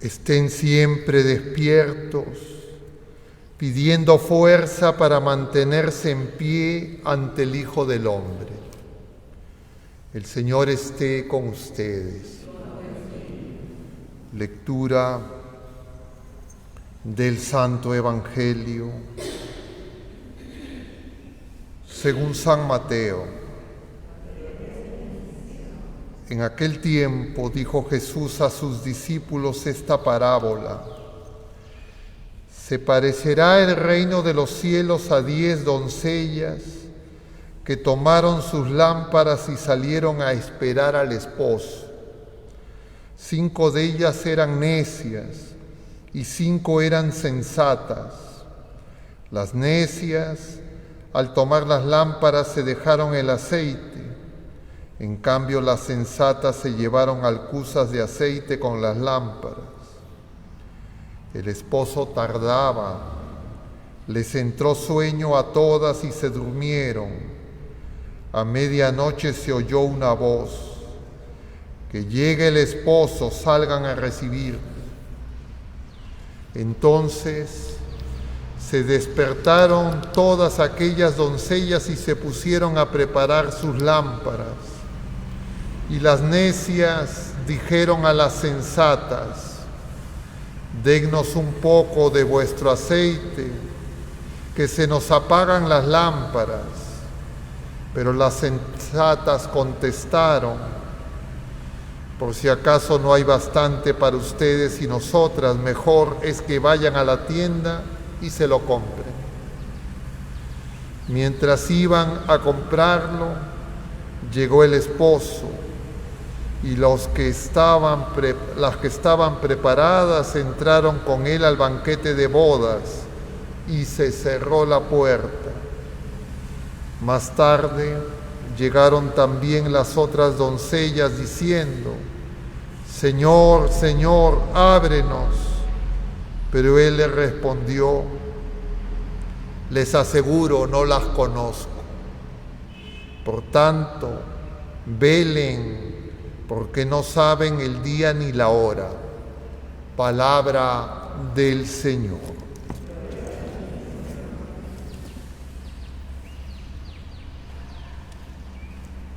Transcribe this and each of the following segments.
Estén siempre despiertos, pidiendo fuerza para mantenerse en pie ante el Hijo del Hombre. El Señor esté con ustedes. Lectura del Santo Evangelio según San Mateo. En aquel tiempo dijo Jesús a sus discípulos esta parábola: Se parecerá el reino de los cielos a 10 doncellas que tomaron sus lámparas y salieron a esperar al esposo. 5 de ellas eran necias y 5 eran sensatas. Las necias, al tomar las lámparas, se dejaron el aceite. En cambio, las sensatas se llevaron alcuzas de aceite con las lámparas. El esposo tardaba, les entró sueño a todas y se durmieron. A medianoche se oyó una voz: que llegue el esposo, salgan a recibir. Entonces se despertaron todas aquellas doncellas y se pusieron a preparar sus lámparas. Y las necias dijeron a las sensatas: Dennos un poco de vuestro aceite, que se nos apagan las lámparas. Pero las sensatas contestaron: Por si acaso no hay bastante para ustedes y nosotras, mejor es que vayan a la tienda y se lo compren. Mientras iban a comprarlo, llegó el esposo. Y las que estaban preparadas entraron con él al banquete de bodas y se cerró la puerta. Más tarde llegaron también las otras doncellas diciendo: Señor, Señor, ábrenos. Pero él les respondió: Les aseguro, no las conozco. Por tanto, velen, porque no saben el día ni la hora. Palabra del Señor.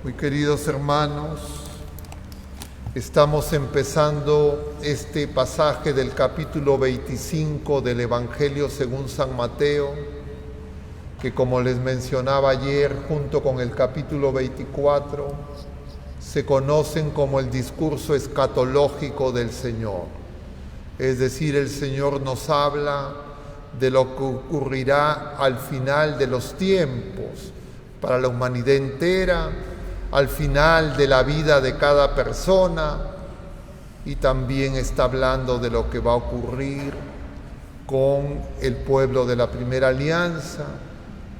Muy queridos hermanos, estamos empezando este pasaje del capítulo 25 del Evangelio según San Mateo, que, como les mencionaba ayer, junto con el capítulo 24, se conocen como el discurso escatológico del Señor. Es decir, el Señor nos habla de lo que ocurrirá al final de los tiempos, para la humanidad entera, al final de la vida de cada persona, y también está hablando de lo que va a ocurrir con el pueblo de la primera alianza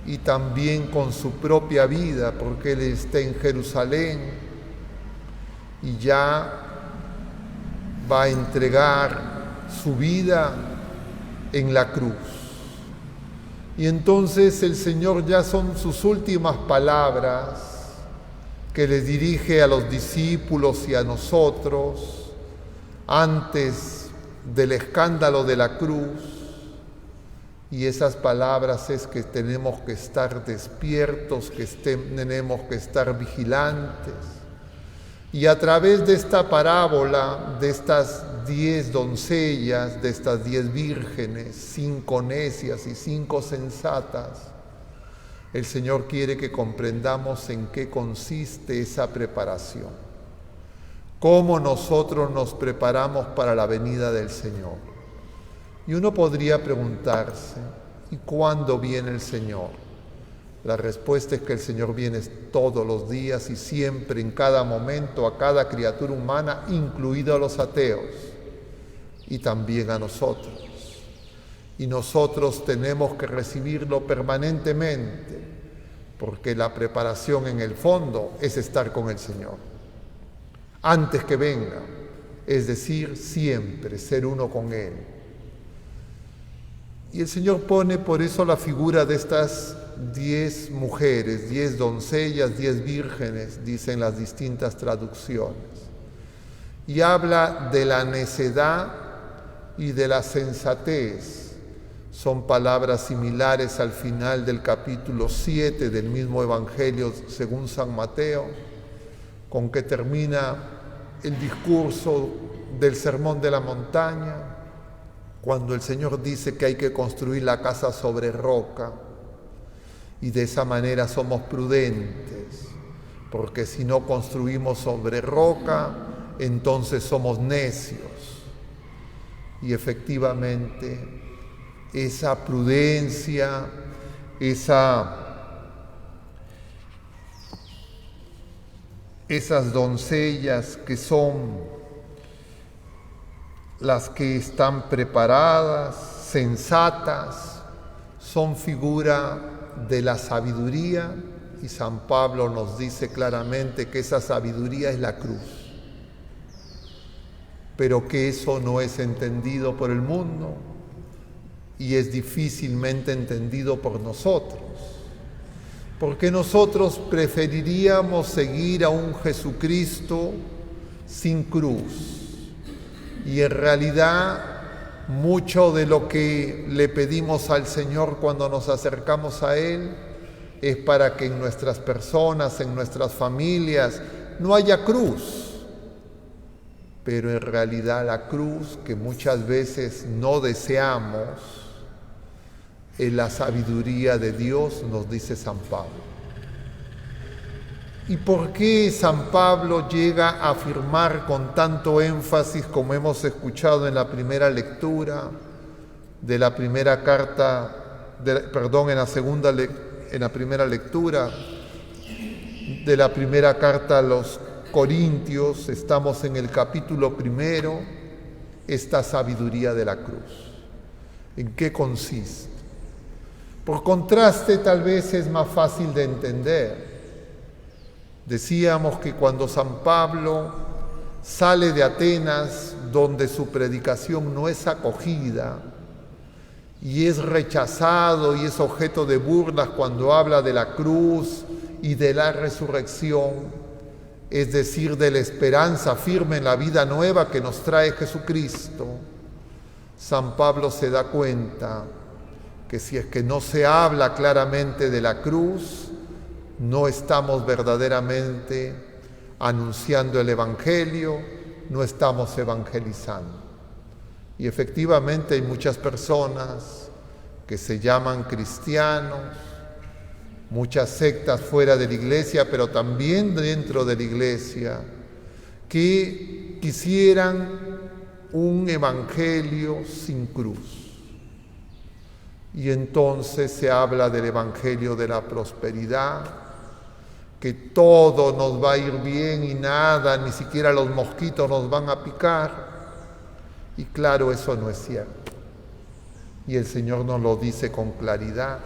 y también con su propia vida, porque Él está en Jerusalén y ya va a entregar su vida en la cruz. Y entonces el Señor, ya son sus últimas palabras que les dirige a los discípulos y a nosotros antes del escándalo de la cruz. Y esas palabras es que tenemos que estar despiertos, que tenemos que estar vigilantes. Y a través de esta parábola, de estas 10 doncellas, de estas 10 vírgenes, 5 necias y 5 sensatas, el Señor quiere que comprendamos en qué consiste esa preparación. Cómo nosotros nos preparamos para la venida del Señor. Y uno podría preguntarse: ¿y cuándo viene el Señor? La respuesta es que el Señor viene todos los días y siempre, en cada momento, a cada criatura humana, incluidos a los ateos, y también a nosotros. Y nosotros tenemos que recibirlo permanentemente, porque la preparación en el fondo es estar con el Señor, antes que venga, es decir, siempre ser uno con Él. Y el Señor pone por eso la figura de estas 10 mujeres, 10 doncellas, 10 vírgenes, dicen las distintas traducciones. Y habla de la necedad y de la sensatez son palabras similares al final del capítulo 7 del mismo Evangelio según San Mateo, con que termina el discurso del Sermón de la Montaña, cuando el Señor dice que hay que construir la casa sobre roca, y de esa manera somos prudentes, porque si no construimos sobre roca, entonces somos necios. Y efectivamente, esa prudencia, esas doncellas que son las que están preparadas, sensatas, son figura de la sabiduría, y San Pablo nos dice claramente que esa sabiduría es la cruz, pero que eso no es entendido por el mundo y es difícilmente entendido por nosotros, porque nosotros preferiríamos seguir a un Jesucristo sin cruz, y en realidad mucho de lo que le pedimos al Señor cuando nos acercamos a Él es para que en nuestras personas, en nuestras familias, no haya cruz. Pero en realidad la cruz que muchas veces no deseamos es la sabiduría de Dios, nos dice San Pablo. ¿Y por qué San Pablo llega a afirmar con tanto énfasis, como hemos escuchado en la primera lectura de la primera carta, en la primera lectura de la primera carta a los Corintios, estamos en el capítulo 1, esta sabiduría de la cruz? ¿En qué consiste? Por contraste, tal vez es más fácil de entender. Decíamos que cuando San Pablo sale de Atenas, donde su predicación no es acogida y es rechazado y es objeto de burlas cuando habla de la cruz y de la resurrección, es decir, de la esperanza firme en la vida nueva que nos trae Jesucristo, San Pablo se da cuenta que si es que no se habla claramente de la cruz, no estamos verdaderamente anunciando el Evangelio, no estamos evangelizando. Y efectivamente hay muchas personas que se llaman cristianos, muchas sectas fuera de la iglesia, pero también dentro de la iglesia, que quisieran un evangelio sin cruz. Y entonces se habla del evangelio de la prosperidad, que todo nos va a ir bien y nada, ni siquiera los mosquitos nos van a picar. Y claro, eso no es cierto. Y el Señor nos lo dice con claridad: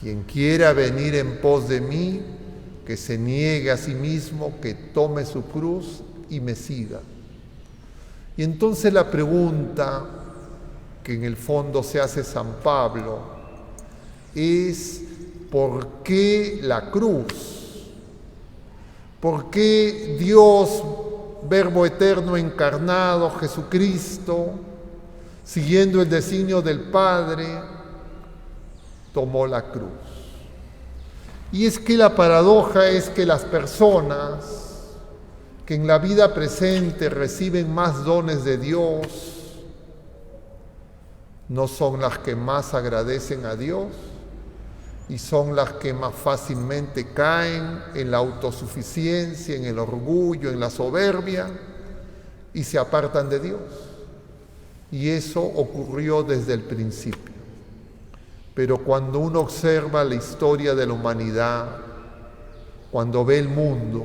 quien quiera venir en pos de mí, que se niegue a sí mismo, que tome su cruz y me siga. Y entonces la pregunta que en el fondo se hace San Pablo es: ¿por qué la cruz? ¿Por qué Dios, Verbo eterno encarnado, Jesucristo, siguiendo el designio del Padre, tomó la cruz? Y es que la paradoja es que las personas que en la vida presente reciben más dones de Dios no son las que más agradecen a Dios, y son las que más fácilmente caen en la autosuficiencia, en el orgullo, en la soberbia, y se apartan de Dios. Y eso ocurrió desde el principio. Pero cuando uno observa la historia de la humanidad, cuando ve el mundo,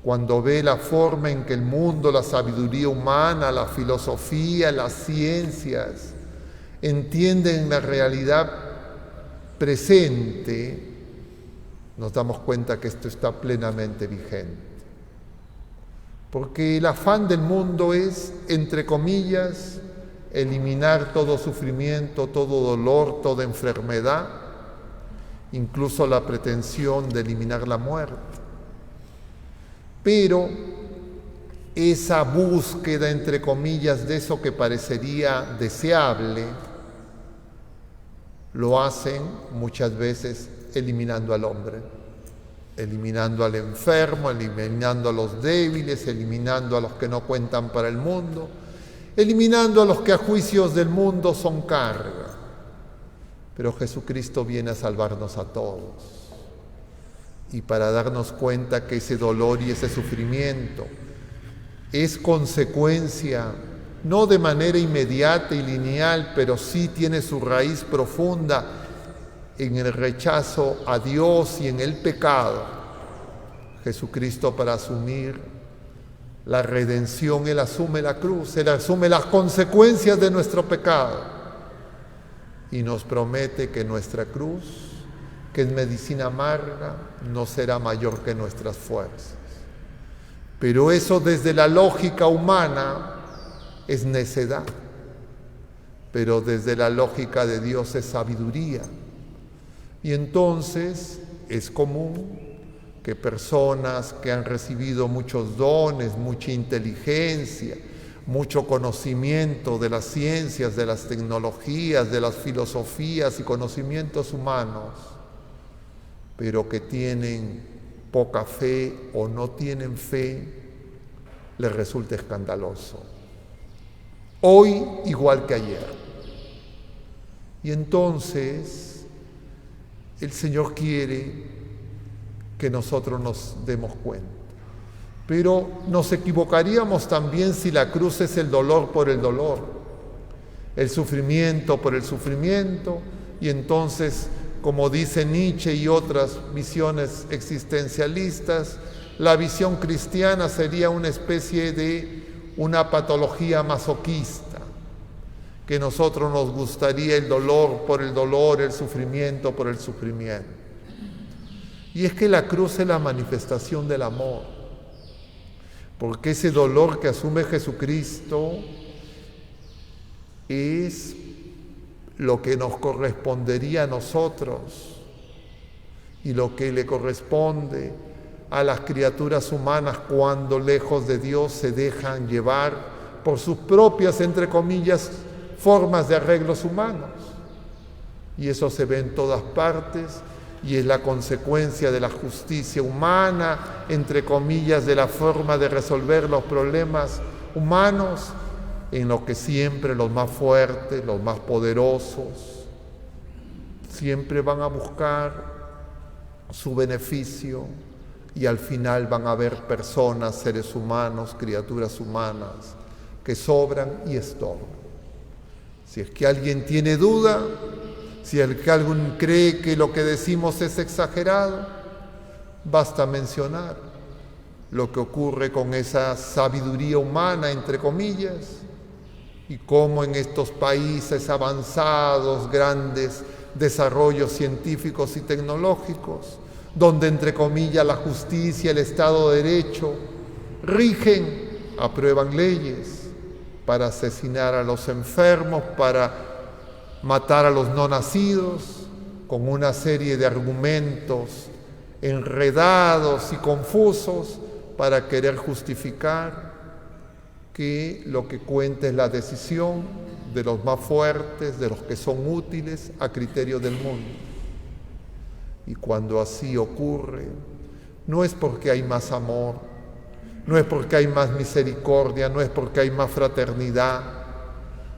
cuando ve la forma en que el mundo, la sabiduría humana, la filosofía, las ciencias, entienden la realidad presente, nos damos cuenta que esto está plenamente vigente. Porque el afán del mundo es, entre comillas, eliminar todo sufrimiento, todo dolor, toda enfermedad, incluso la pretensión de eliminar la muerte. Pero esa búsqueda, entre comillas, de eso que parecería deseable, lo hacen muchas veces eliminando al hombre, eliminando al enfermo, eliminando a los débiles, eliminando a los que no cuentan para el mundo, eliminando a los que a juicios del mundo son carga. Pero Jesucristo viene a salvarnos a todos y para darnos cuenta que ese dolor y ese sufrimiento es consecuencia, no de manera inmediata y lineal, pero sí tiene su raíz profunda en el rechazo a Dios y en el pecado. Jesucristo, para asumir la redención, Él asume la cruz, Él asume las consecuencias de nuestro pecado y nos promete que nuestra cruz, que es medicina amarga, no será mayor que nuestras fuerzas. Pero eso desde la lógica humana es necedad, pero desde la lógica de Dios es sabiduría. Y entonces es común que personas que han recibido muchos dones, mucha inteligencia, mucho conocimiento de las ciencias, de las tecnologías, de las filosofías y conocimientos humanos, pero que tienen poca fe o no tienen fe, les resulta escandaloso. Hoy igual que ayer. Y entonces el Señor quiere que nosotros nos demos cuenta. Pero nos equivocaríamos también si la cruz es el dolor por el dolor, el sufrimiento por el sufrimiento, y entonces, como dice Nietzsche y otras visiones existencialistas, la visión cristiana sería una especie de una patología masoquista, que nosotros nos gustaría el dolor por el dolor, el sufrimiento por el sufrimiento. Y es que la cruz es la manifestación del amor, porque ese dolor que asume Jesucristo es lo que nos correspondería a nosotros y lo que le corresponde a las criaturas humanas cuando lejos de Dios se dejan llevar por sus propias, entre comillas, formas de arreglos humanos. Y eso se ve en todas partes y es la consecuencia de la justicia humana, entre comillas, de la forma de resolver los problemas humanos, en lo que siempre los más fuertes, los más poderosos, siempre van a buscar su beneficio y al final van a haber personas, seres humanos, criaturas humanas que sobran y estorban. Si es que alguien tiene duda, si es que alguien cree que lo que decimos es exagerado, basta mencionar lo que ocurre con esa sabiduría humana, entre comillas, y cómo en estos países avanzados, grandes desarrollos científicos y tecnológicos, donde entre comillas la justicia, el Estado de Derecho rigen, aprueban leyes para asesinar a los enfermos, para matar a los no nacidos, con una serie de argumentos enredados y confusos para querer justificar que lo que cuenta es la decisión de los más fuertes, de los que son útiles a criterio del mundo. Y cuando así ocurre, no es porque hay más amor, no es porque hay más misericordia, no es porque hay más fraternidad,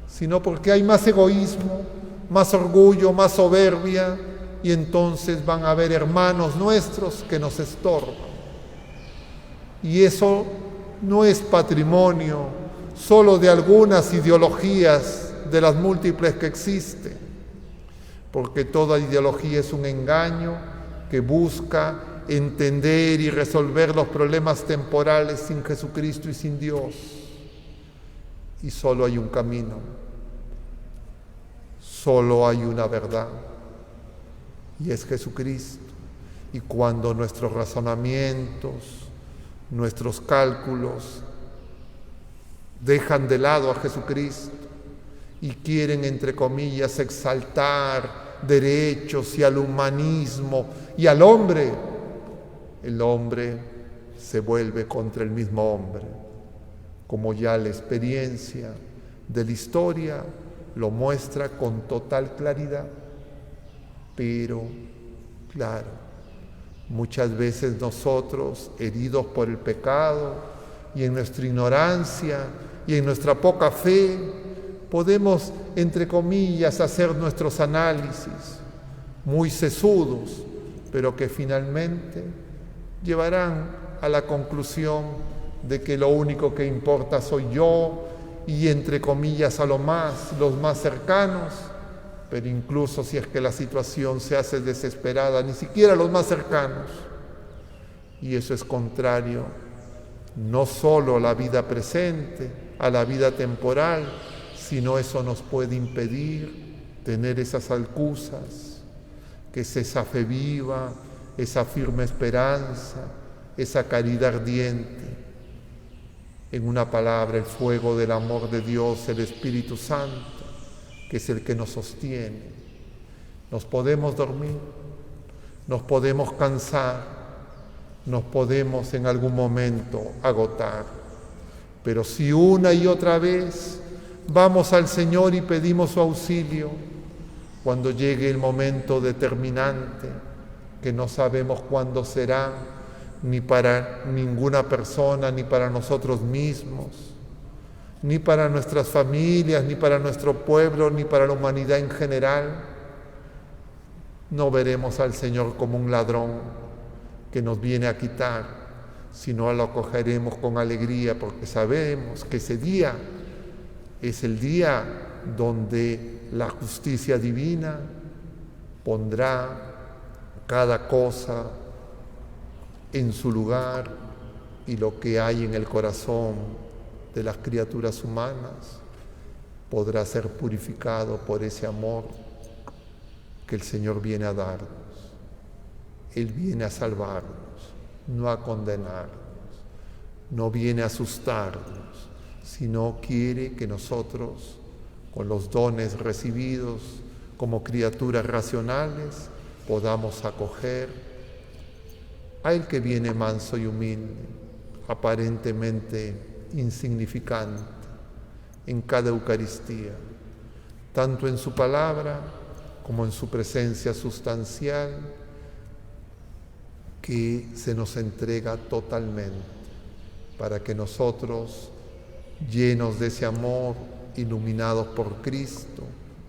sino porque hay más egoísmo, más orgullo, más soberbia, y entonces van a haber hermanos nuestros que nos estorban. Y eso no es patrimonio solo de algunas ideologías de las múltiples que existen, porque toda ideología es un engaño que busca entender y resolver los problemas temporales sin Jesucristo y sin Dios. Y solo hay un camino, solo hay una verdad, y es Jesucristo. Y cuando nuestros razonamientos, nuestros cálculos dejan de lado a Jesucristo y quieren, entre comillas, exaltar derechos y al humanismo y al hombre, el hombre se vuelve contra el mismo hombre como ya la experiencia de la historia lo muestra con total claridad. Pero, claro, muchas veces nosotros, heridos por el pecado y en nuestra ignorancia y en nuestra poca fe, podemos, entre comillas, hacer nuestros análisis muy sesudos, pero que finalmente llevarán a la conclusión de que lo único que importa soy yo y, entre comillas, a los más cercanos, pero incluso si es que la situación se hace desesperada, ni siquiera los más cercanos. Y eso es contrario no solo a la vida presente, a la vida temporal, sino eso nos puede impedir tener esas alcuzas, que es esa fe viva, esa firme esperanza, esa caridad ardiente. En una palabra, el fuego del amor de Dios, el Espíritu Santo, que es el que nos sostiene. Nos podemos dormir, nos podemos cansar, nos podemos en algún momento agotar, pero si una y otra vez vamos al Señor y pedimos su auxilio, cuando llegue el momento determinante, que no sabemos cuándo será, ni para ninguna persona, ni para nosotros mismos, ni para nuestras familias, ni para nuestro pueblo, ni para la humanidad en general, no veremos al Señor como un ladrón que nos viene a quitar, sino lo acogeremos con alegría, porque sabemos que ese día es el día donde la justicia divina pondrá cada cosa en su lugar, y lo que hay en el corazón de las criaturas humanas podrá ser purificado por ese amor que el Señor viene a darnos. Él viene a salvarnos, no a condenarnos, no viene a asustarnos, sino quiere que nosotros, con los dones recibidos como criaturas racionales, podamos acoger a Él que viene manso y humilde, aparentemente insignificante, en cada Eucaristía, tanto en su palabra como en su presencia sustancial, que se nos entrega totalmente para que nosotros, llenos de ese amor, iluminados por Cristo,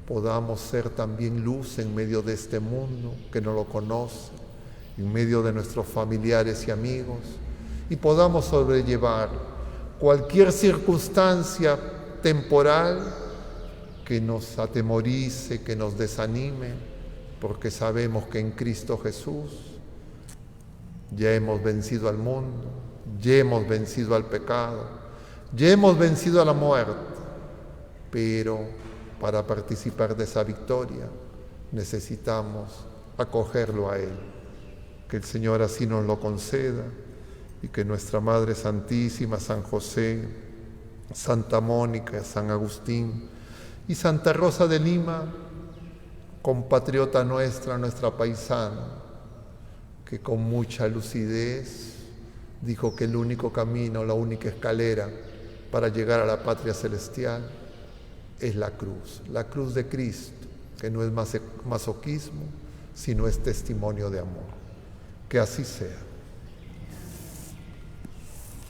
podamos ser también luz en medio de este mundo que no lo conoce, en medio de nuestros familiares y amigos, y podamos sobrellevar cualquier circunstancia temporal que nos atemorice, que nos desanime, porque sabemos que en Cristo Jesús ya hemos vencido al mundo, ya hemos vencido al pecado, ya hemos vencido a la muerte, pero para participar de esa victoria necesitamos acogerlo a Él. Que el Señor así nos lo conceda, y que nuestra Madre Santísima, San José, Santa Mónica, San Agustín y Santa Rosa de Lima, compatriota nuestra, nuestra paisana, que con mucha lucidez dijo que el único camino, la única escalera para llegar a la patria celestial es la cruz de Cristo, que no es masoquismo, sino es testimonio de amor. Que así sea.